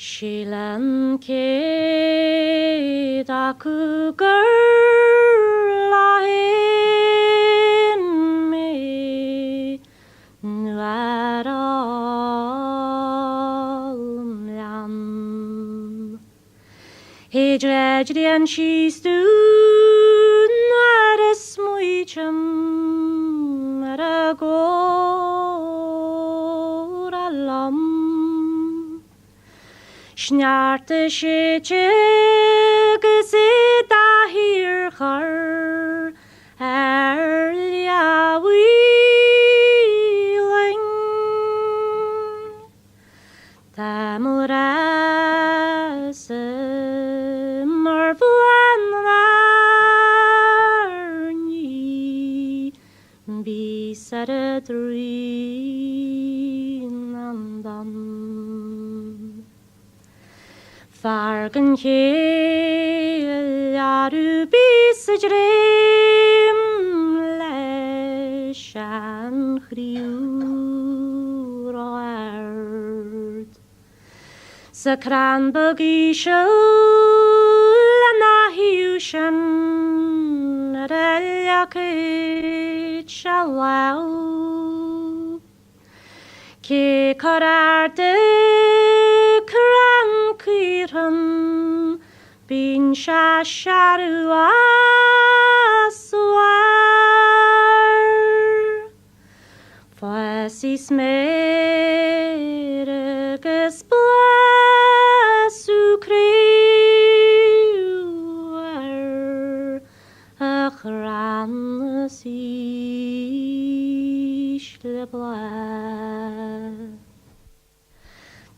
실랑케 다 그걸 라헨메 누아라음람 헤드레드리안 시스투 누아레스무이점 라고랄람 Snarte shitje gezit hier har ja wheeling tamuras marvelan narni bisare drinandam Fargen hel bisjrim leshan chriurard Sakran bagishel anahiushan reljakit shalau Ke kararte kram bin shasharua swar Fasis merges blesukriwer achran sishlebla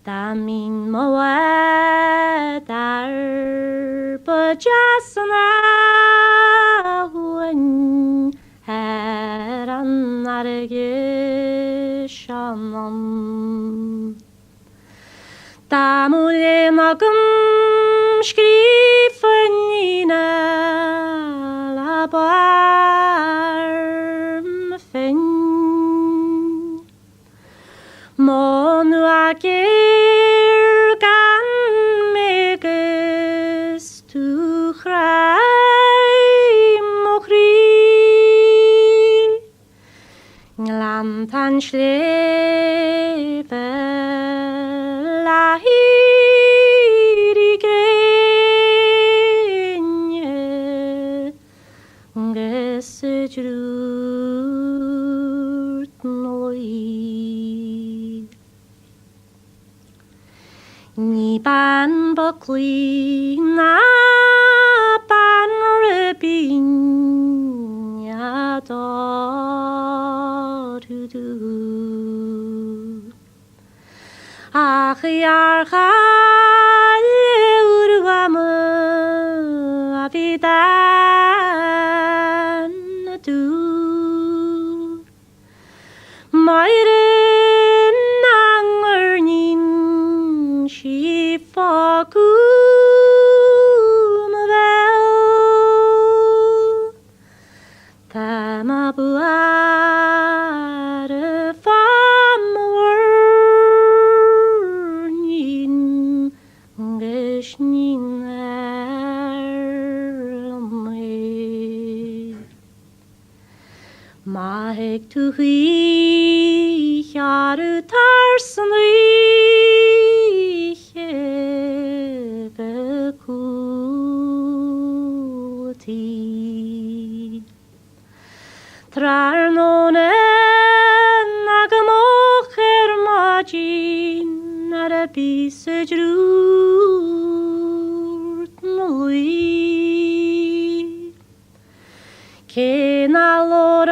Damin moed bajasna wen heran argeshanam Damule magum skrifenina labarm fen Monuake Tan schlepe la hirigrenje gesejrut noi Ni ban bakli na ban rebin ya do Ach yarchal urvame avidan du Mairen nangernin shifakum vel Tamabua Mahek tu hi jaru tarsnliche bekuti Trarnone nagamocher majin arabisejrut nui Kena lora